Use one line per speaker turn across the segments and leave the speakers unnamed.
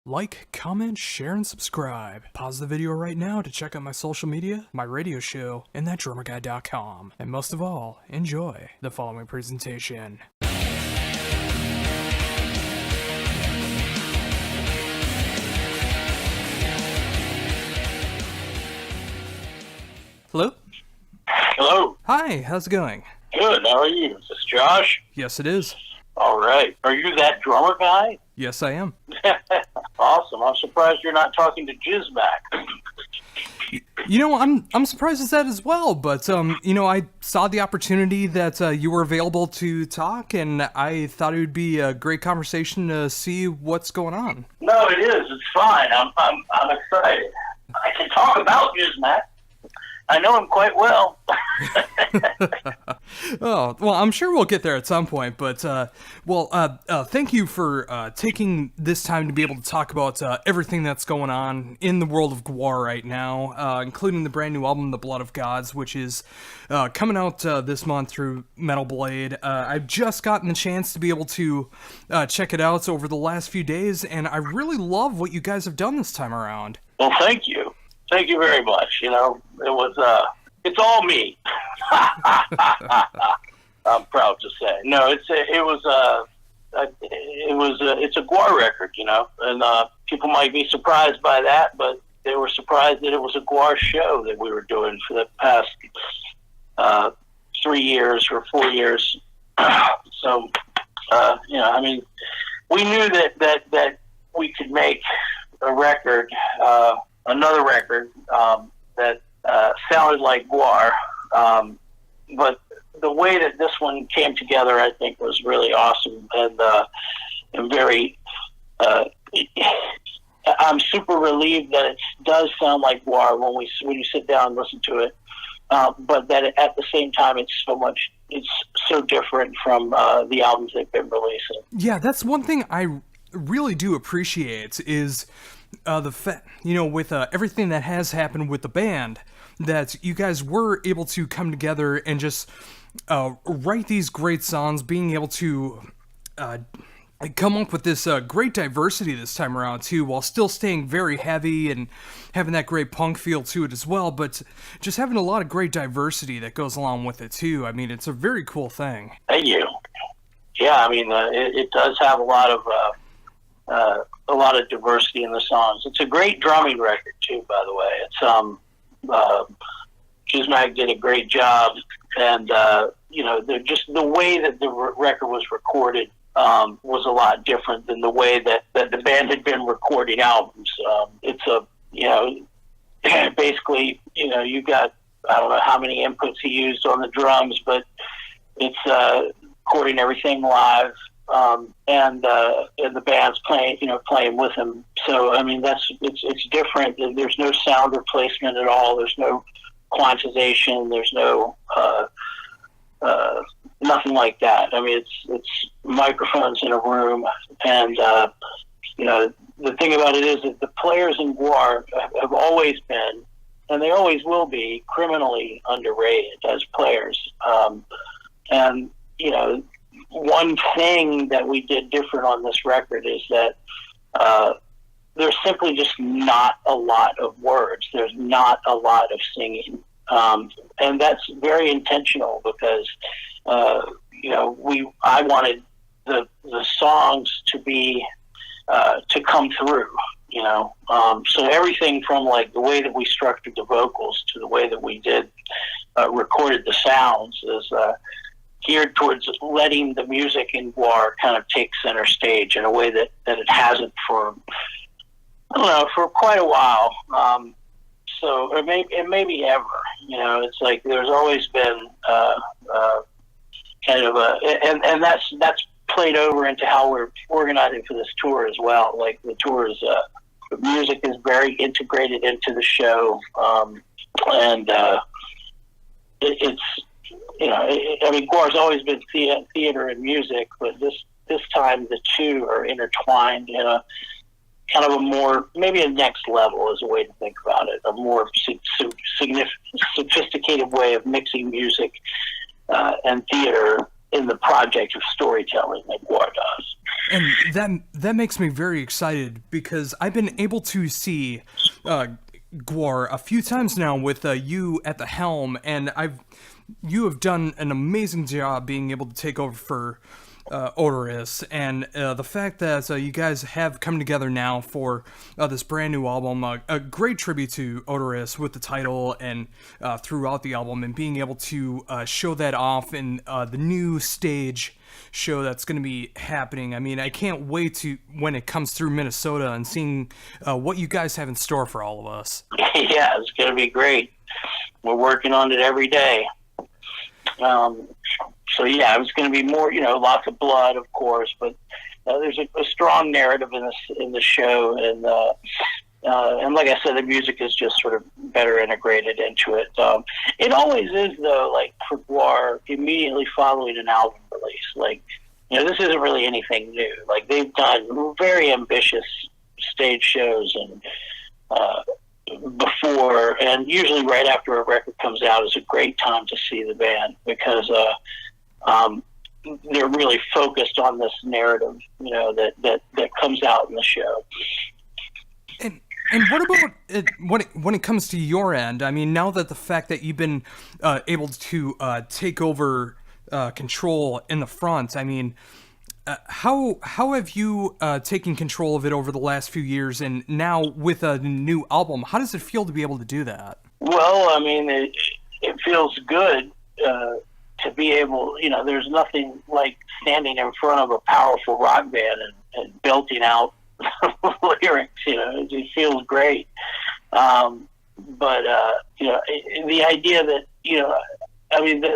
Like, comment, share, and subscribe. Pause the video right now to check out my social media, my radio show, and thatdrummerguy.com. And most of all, enjoy the following presentation. Hello?
Hello.
Hi, how's it going?
Good. How are you? Is this Josh?
Yes, it is.
All right. Are you that drummer guy?
Yes, I am.
Awesome. I'm surprised you're not talking to Jizmac.
You know, I'm surprised at that as well, but, I saw the opportunity that you were available to talk, and I thought it would be a great conversation to see what's going on.
No, it is. It's fine. I'm excited. I can talk about Jizmac. I know him quite well.
Oh, well, I'm sure we'll get there at some point, but, thank you for taking this time to be able to talk about everything that's going on in the world of Gwar right now, including the brand new album, The Blood of Gods, which is coming out this month through Metal Blade. I've just gotten the chance to be able to check it out over the last few days, and I really love what you guys have done this time around.
Well, thank you. Thank you very much. You know, it was, it's all me. I'm proud to say. No, it's a Gwar record, you know, and people might be surprised by that, but they were surprised that it was a Gwar show that we were doing for the past 3 years or 4 years. So, we knew that we could make a record, another record that sounded like Gwar, but the way that this one came together, I think, was really awesome, and very. I'm super relieved that it does sound like Gwar when you sit down and listen to it, but that at the same time it's so different from the albums they've been releasing.
Yeah, that's one thing I really do appreciate is the fact, with everything that has happened with the band, that you guys were able to come together and just write these great songs, being able to come up with this great diversity this time around too, while still staying very heavy and having that great punk feel to it as well, but just having a lot of great diversity that goes along with it too. I mean, it's a very cool thing.
Thank you. Yeah, I mean, it does have a lot of diversity in the songs. It's a great drumming record too, by the way. It's Jizmac did a great job, and just the way that the record was recorded was a lot different than the way that the band had been recording albums. Basically, you got, I don't know how many inputs he used on the drums, but it's recording everything live. And the band's playing with him. So, I mean, it's different. There's no sound replacement at all. There's no quantization. There's no, nothing like that. I mean, it's microphones in a room. And, the thing about it is that the players in Gwar have always been, and they always will be, criminally underrated as players. One thing that we did different on this record is that there's simply just not a lot of words. There's not a lot of singing. And that's very intentional because, I wanted the songs to be, to come through, so everything from like the way that we structured the vocals to the way that we recorded the sounds is, geared towards letting the music in Gwar kind of take center stage in a way that it hasn't for quite a while. Or maybe ever. It's like there's always been kind of and that's played over into how we're organizing for this tour as well. Like the tour is, the music is very integrated into the show, and it's. Gwar's always been theater and music, but this time the two are intertwined in a kind of a more, maybe a next level is a way to think about it, a more sophisticated way of mixing music and theater in the project of storytelling that Gwar does.
And that makes me very excited because I've been able to see Gwar a few times now with you at the helm, and you have done an amazing job being able to take over for Oderus, and the fact that you guys have come together now for this brand new album, a great tribute to Oderus with the title and throughout the album, and being able to show that off in the new stage show that's going to be happening. I mean, I can't wait to when it comes through Minnesota and seeing what you guys have in store for all of us.
Yeah, it's going to be great. We're working on it every day. So yeah, it's going to be more, lots of blood, of course, but there's a strong narrative in the show, and like I said, the music is just sort of better integrated into it. It always is, though, like for Gwar, immediately following an album release. Like, this isn't really anything new. Like, they've done very ambitious stage shows and before, and usually right after a record comes out is a great time to see the band because they're really focused on this narrative, that comes out in the show.
And what about when it comes to your end? I mean, now that the fact that you've been able to take over control in the front, I mean, how have you taken control of it over the last few years, and now with a new album, how does it feel to be able to do that?
Well, I mean, it feels good to be able, there's nothing like standing in front of a powerful rock band and belting out lyrics, it feels great. But the idea that,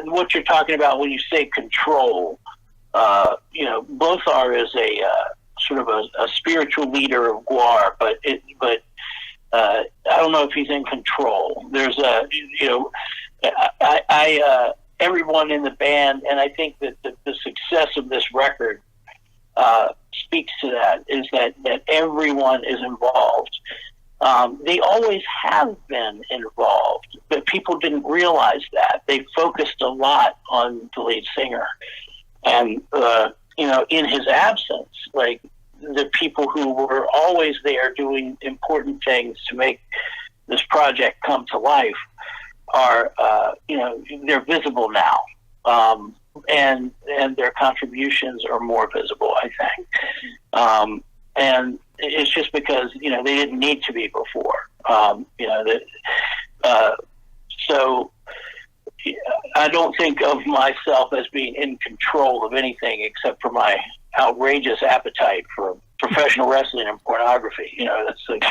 what you're talking about when you say control, Blothar is a sort of a spiritual leader of Gwar, but I don't know if he's in control. There's everyone in the band, and I think that the success of this record speaks to that, is that everyone is involved. They always have been involved, but people didn't realize that. They focused a lot on the lead singer. And, in his absence, like, the people who were always there doing important things to make this project come to life are, they're visible now. And their contributions are more visible, I think. And it's just because, they didn't need to be before. So I don't think of myself as being in control of anything except for my outrageous appetite for professional wrestling and pornography. That's like,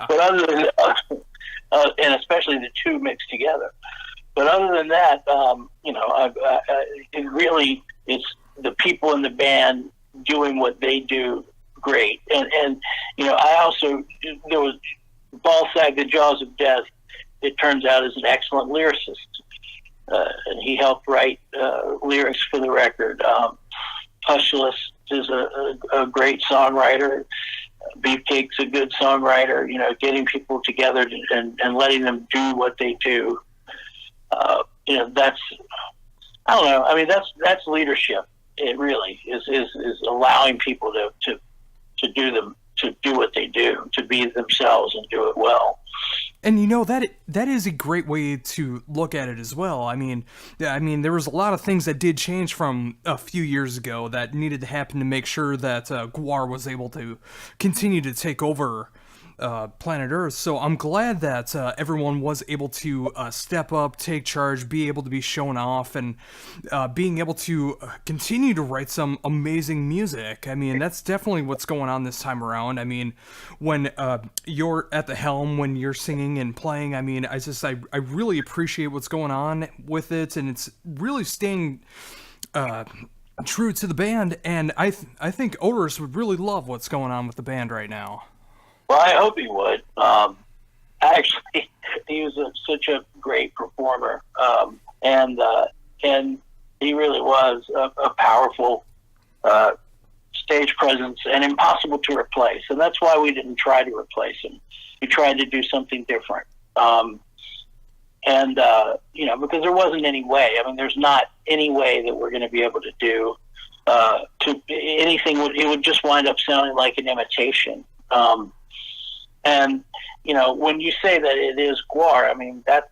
but other than, and especially the two mixed together. But other than that, it really is the people in the band doing what they do great. And I also, there was Balsag, the Jaws of Death, it turns out, is an excellent lyricist. And he helped write lyrics for the record. Hushlis is a great songwriter. Beefcake's a good songwriter. Getting people together and letting them do what they do. That's, I don't know. I mean, that's leadership. It really is allowing people to do what they do, to be themselves and do it well.
And that is a great way to look at it as well. I mean, there was a lot of things that did change from a few years ago that needed to happen to make sure that Gwar was able to continue to take over planet Earth. So I'm glad that everyone was able to step up, take charge, be able to be shown off, and being able to continue to write some amazing music. I mean, that's definitely what's going on this time around. I mean, when you're at the helm, when you're singing and playing, I mean, I really appreciate what's going on with it, and it's really staying true to the band, and I think Oderus would really love what's going on with the band right now.
Well, I hope he would. Actually, he was such a great performer, and he really was a powerful stage presence and impossible to replace. And that's why we didn't try to replace him. We tried to do something different, because there wasn't any way. I mean, there's not any way that we're going to be able to do to anything. It would just wind up sounding like an imitation. And when you say that it is GWAR, I mean that's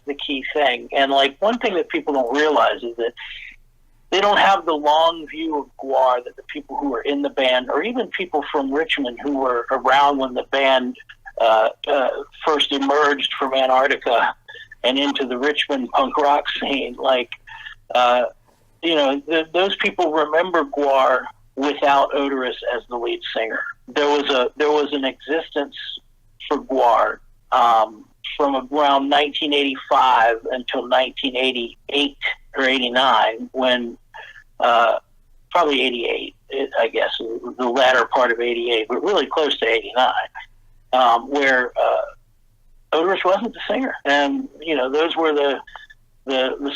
the key thing. And like one thing that people don't realize is that they don't have the long view of GWAR that the people who were in the band, or even people from Richmond who were around when the band first emerged from Antarctica and into the Richmond punk rock scene. Like, those people remember GWAR without Oderus as the lead singer. There was an existence for GWAR from around 1985 until 1988 or 89, when probably 88, I guess, the latter part of 88, but really close to 89, where Oderus wasn't the singer. And, those were the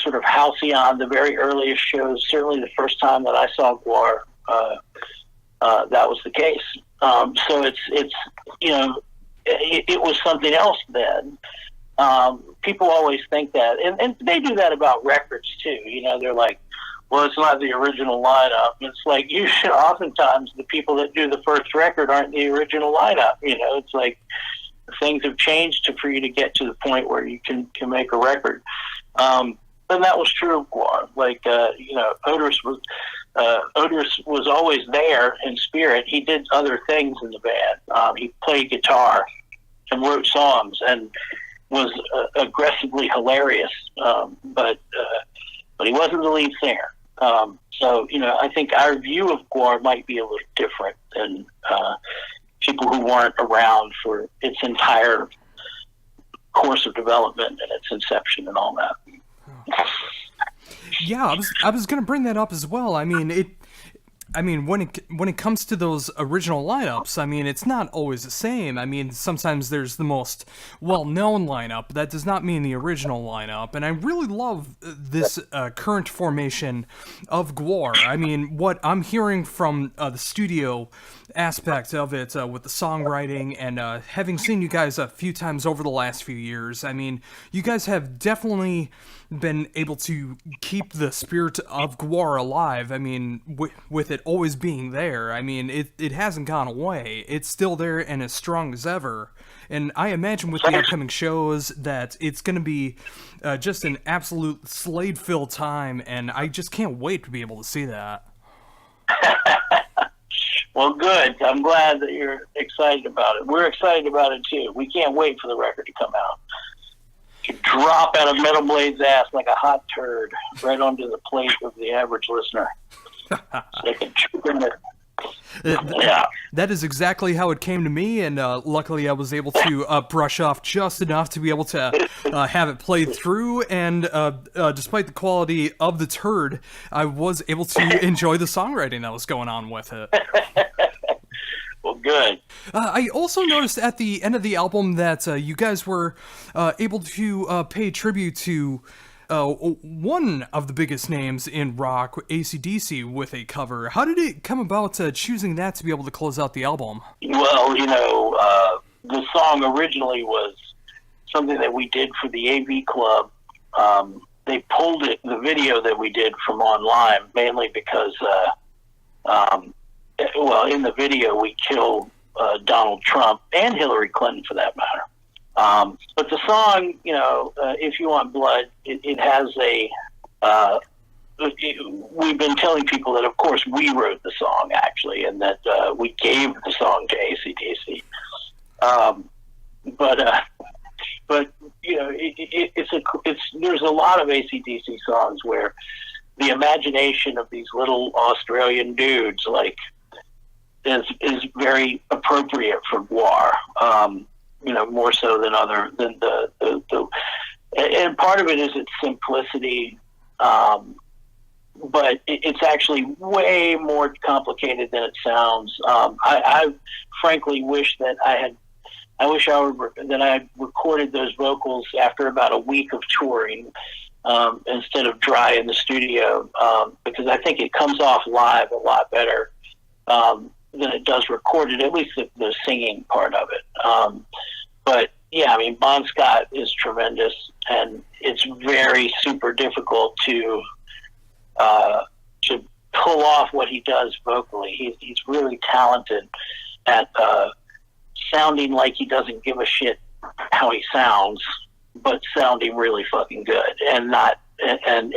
sort of halcyon, the very earliest shows. Certainly the first time that I saw GWAR, that was the case. So it was something else then. People always think that, and they do that about records too. They're like, well, it's not the original lineup. It's like, oftentimes the people that do the first record aren't the original lineup. It's like things have changed for you to get to the point where you can make a record. And that was true of GWAR. Like, Oderus was always there in spirit. He did other things in the band. He played guitar and wrote songs and was aggressively hilarious, but he wasn't the lead singer. So I think our view of GWAR might be a little different than people who weren't around for its entire course of development and its inception and all that.
Yeah, I was going to bring that up as well. I mean, when it comes to those original lineups, I mean, it's not always the same. I mean, sometimes there's the most well-known lineup. That does not mean the original lineup. And I really love this current formation of GWAR. I mean, what I'm hearing from the studio aspect of it with the songwriting and having seen you guys a few times over the last few years, I mean, you guys have definitely been able to keep the spirit of GWAR alive. I mean, with it always being there. I mean, it hasn't gone away. It's still there and as strong as ever. And I imagine with the upcoming shows that it's going to be just an absolute Slade-filled time, and I just can't wait to be able to see that.
Well, good. I'm glad that you're excited about it. We're excited about it, too. We can't wait for the record to come out. To drop out of Metal Blade's ass like a hot turd right onto the plate of the average listener. Yeah.
That is exactly how it came to me, and luckily I was able to brush off just enough to be able to have it played through, and despite the quality of the turd, I was able to enjoy the songwriting that was going on with it.
Well, good.
I also noticed at the end of the album that you guys were able to pay tribute to one of the biggest names in rock, AC/DC, with a cover. How did it come about choosing that to be able to close out the album?
Well, the song originally was something that we did for the AV Club. They pulled the video that we did from online, mainly because in the video we killed Donald Trump and Hillary Clinton, for that matter. But the song, If You Want Blood, it has we've been telling people that, of course, we wrote the song, actually, and that we gave the song to AC/DC. But there's a lot of AC/DC songs where the imagination of these little Australian dudes, like, is very appropriate for GWAR. More so than and part of it is its simplicity, but it's actually way more complicated than it sounds. I frankly wish that I had recorded those vocals after about a week of touring, instead of dry in the studio, because I think it comes off live a lot better than it does recorded, at least the singing part of it. But yeah, I mean, Bon Scott is tremendous, and it's very super difficult to pull off what he does vocally. He's really talented at sounding like he doesn't give a shit how he sounds, but sounding really fucking good, and not and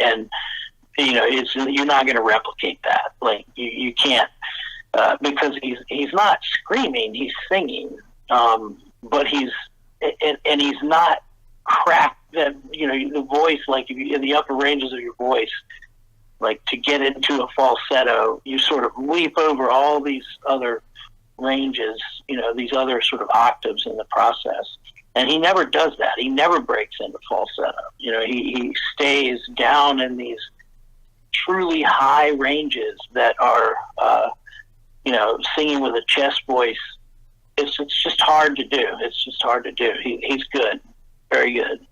you know, you're not going to replicate that. Like you can't, because he's not screaming, he's singing, but he's not cracked. That, you know, the voice, like if you, in the upper ranges of your voice, like to get into a falsetto, you sort of leap over all these other ranges, you know, these other sort of octaves in the process. And he never does that. He never breaks into falsetto. You know, he stays down in these truly high ranges that are, you know, singing with a chest voice. It's just hard to do. It's just hard to do. He's good. Very good.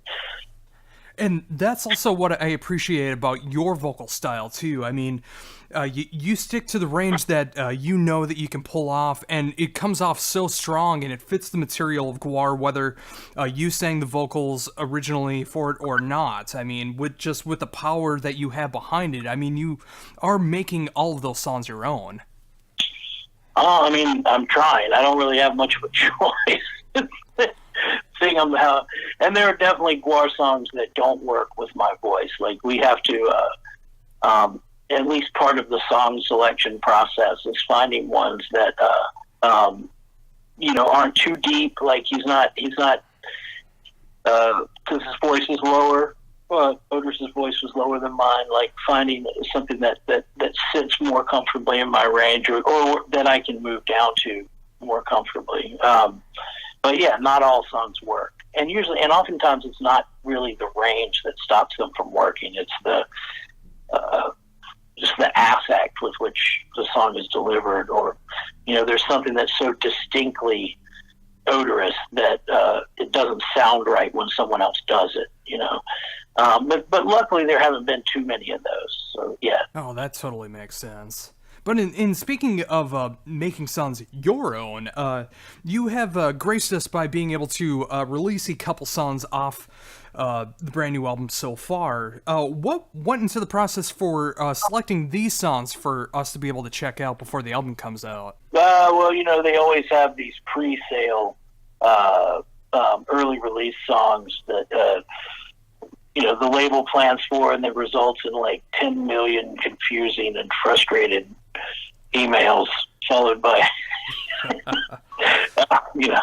And that's also what I appreciate about your vocal style, too. I mean, you stick to the range that you know that you can pull off, and it comes off so strong, and it fits the material of Gwar, whether you sang the vocals originally for it or not. I mean, with the power that you have behind it, I mean, you are making all of those songs your own.
I mean, I'm trying. I don't really have much of a choice. Thing about, and there are definitely Gwar songs that don't work with my voice. Like we have to, at least part of the song selection process is finding ones that, you know, aren't too deep. Like he's not, because his voice is lower. Oderus' voice was lower than mine. Like finding something that sits more comfortably in my range, or that I can move down to more comfortably. But yeah, not all songs work, and oftentimes it's not really the range that stops them from working. It's the just the affect with which the song is delivered, or you know, there's something that's so distinctly Oderus that it doesn't sound right when someone else does it. You know, but luckily there haven't been too many of those. So yeah.
Oh, that totally makes sense. But in speaking of making songs your own, you have graced us by being able to release a couple songs off the brand new album so far. What went into the process for selecting these songs for us to be able to check out before the album comes out?
Well, you know, they always have these pre-sale early release songs that you know, the label plans for, and that results in like 10 million confusing and frustrated emails followed by you know,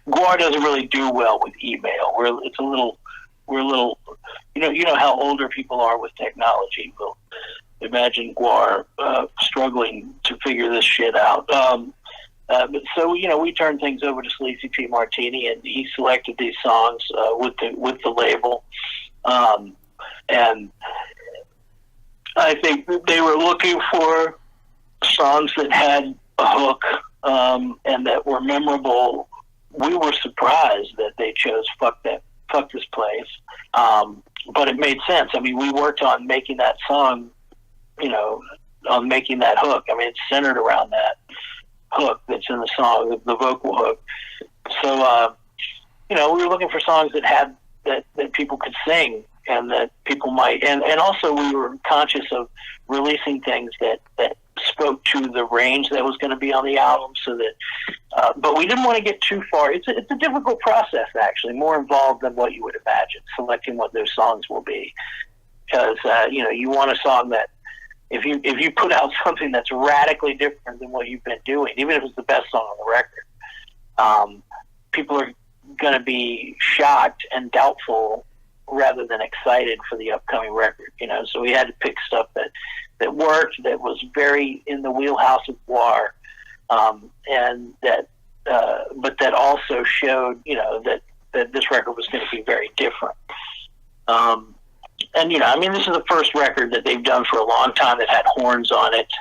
Gwar doesn't really do well with email. We're a little you know how older people are with technology. Well, imagine Gwar struggling to figure this shit out. But so, you know, we turned things over to Sleazy P. Martini, and he selected these songs with the label. And I think they were looking for songs that had a hook, and that were memorable. We were surprised that they chose Fuck This Place. But it made sense. I mean, we worked on making that song, you know, on making that hook. I mean, it's centered around that hook that's in the song, the vocal hook. So, you know, we were looking for songs that had, that people could sing, and that people might, and also we were conscious of releasing things that spoke to the range that was going to be on the album, so that, but we didn't want to get too far. It's a difficult process, actually, more involved than what you would imagine, selecting what those songs will be, because, you know, you want a song that, if you put out something that's radically different than what you've been doing, even if it's the best song on the record, people are going to be shocked and doubtful rather than excited for the upcoming record, you know. So we had to pick stuff that worked, that was very in the wheelhouse of Gwar, and that, but that also showed, you know, that this record was going to be very different. And, you know, I mean, this is the first record that they've done for a long time that had horns on it.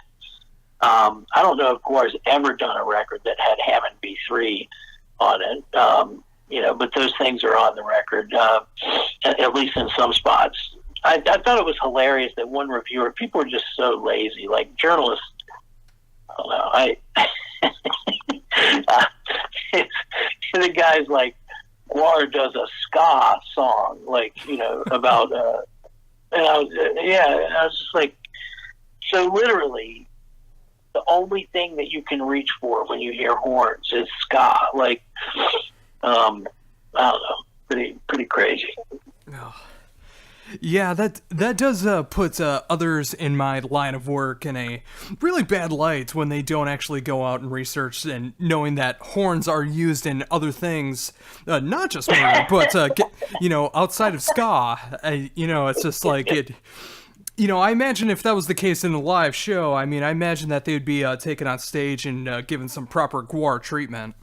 I don't know if Gwar's ever done a record that had Hammond B3 on it. You know, but those things are on the record, at least in some spots. I thought it was hilarious that one reviewer, people are just so lazy, like journalists, I don't know, the guy's like, Gwar does a ska song, like, you know, about, and I was just like, So literally, the only thing that you can reach for when you hear horns is ska. Like, I don't know, pretty crazy.
Oh. Yeah, that does put others in my line of work in a really bad light when they don't actually go out and research, and knowing that horns are used in other things, not just murder, but outside of ska. It's just like it. I imagine if that was the case in a live show, I mean, I imagine that they would be taken on stage and given some proper GWAR treatment.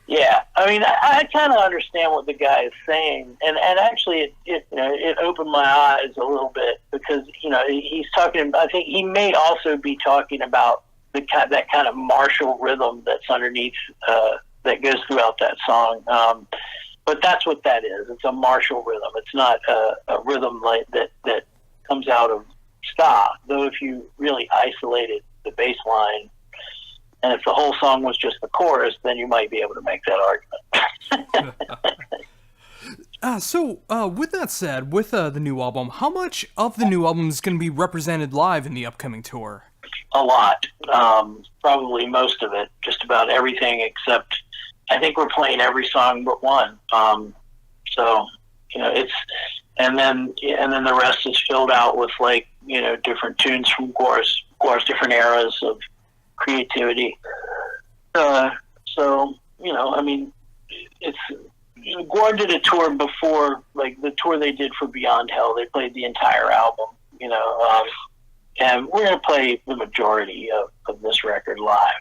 Yeah, I mean, I kind of understand what the guy is saying, and actually, it opened my eyes a little bit, because he's talking. I think he may also be talking about that kind of martial rhythm that's underneath, that goes throughout that song. But that's what that is. It's a martial rhythm. It's not a rhythm like that comes out of ska. Though if you really isolated the bass line, and if the whole song was just the chorus, then you might be able to make that argument.
So, with that said, with the new album, how much of the new album is going to be represented live in the upcoming tour?
A lot. Probably most of it. Just about everything, except I think we're playing every song but one. It's and then the rest is filled out with different tunes from GWAR's different eras of creativity. GWAR did a tour before, like the tour they did for Beyond Hell. They played the entire album, and we're going to play the majority of this record live.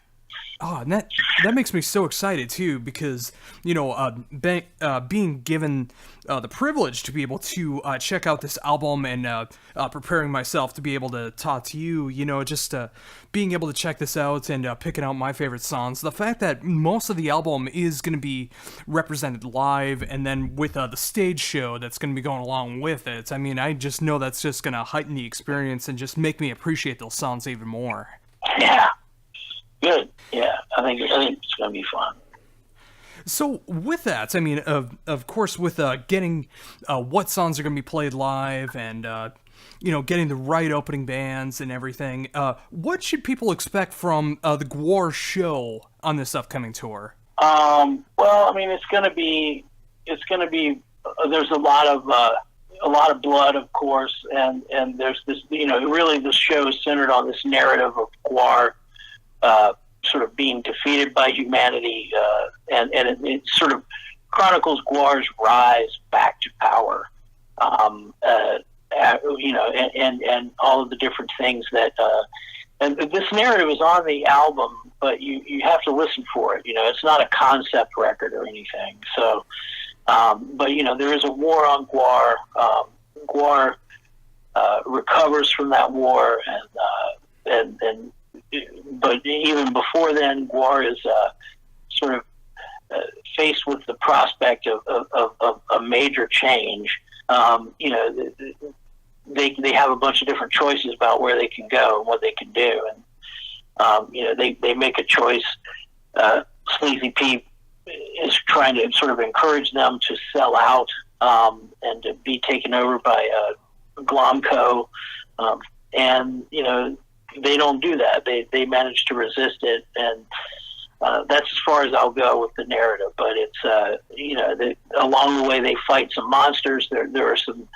Oh, and that makes me so excited too, because being given the privilege to be able to check out this album, and preparing myself to be able to talk to you, just being able to check this out and picking out my favorite songs. The fact that most of the album is going to be represented live, and then with the stage show that's going to be going along with it. I mean, I just know that's just going to heighten the experience and just make me appreciate those songs even more.
Yeah. Good. Yeah, I think it's going to be fun.
So with that, I mean, of course, with getting what songs are going to be played live, and getting the right opening bands and everything, what should people expect from the GWAR show on this upcoming tour?
Well, I mean, it's going to be. There's a lot of blood, of course, and there's this. Really, the show is centered on this narrative of GWAR. Sort of being defeated by humanity, and it sort of chronicles GWAR's rise back to power, and all of the different things that, and this narrative is on the album, but you have to listen for it. It's not a concept record or anything. So, but there is a war on GWAR. GWAR recovers from that war, and but even before then, GWAR is sort of faced with the prospect of a major change. They have a bunch of different choices about where they can go and what they can do, and they make a choice. Sleazy Pete is trying to sort of encourage them to sell out and to be taken over by Glomco, and they don't do that. They manage to resist it, and that's as far as I'll go with the narrative. But it's along the way they fight some monsters. There are some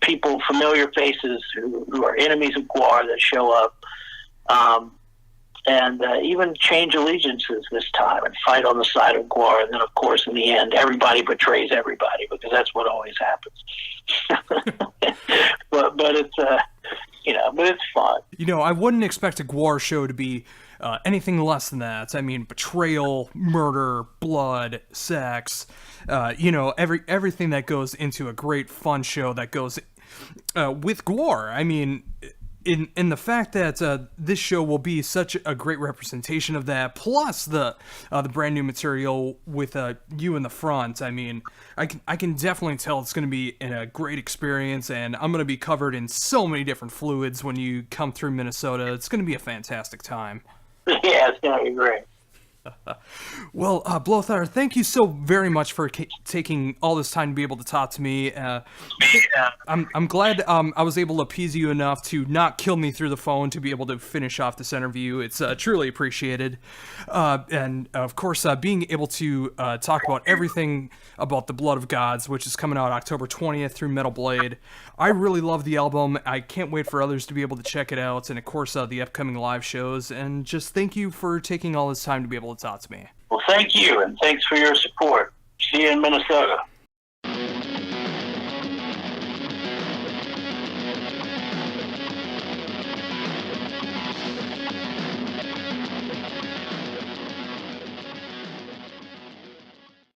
people, familiar faces who are enemies of GWAR that show up, and even change allegiances this time and fight on the side of GWAR. And then, of course, in the end, everybody betrays everybody, because that's what always happens. but it's. But it's fun.
I wouldn't expect a GWAR show to be anything less than that. I mean, betrayal, murder, blood, sex, everything that goes into a great fun show that goes with GWAR. I mean, in the fact that this show will be such a great representation of that, plus the brand new material with you in the front. I mean, I can definitely tell it's going to be a great experience, and I'm going to be covered in so many different fluids when you come through Minnesota. It's going to be a fantastic time.
Yeah, it's going to be great.
Well, Blothar, thank you so very much for taking all this time to be able to talk to me. I'm glad I was able to appease you enough to not kill me through the phone to be able to finish off this interview. It's truly appreciated. And of course, being able to talk about everything about the Blood of Gods, which is coming out October 20th through Metal Blade. I really love the album. I can't wait for others to be able to check it out. And of course, the upcoming live shows. And just thank you for taking all this time to be able to talk to me.
Well, thank you, and thanks for your support. See you in Minnesota.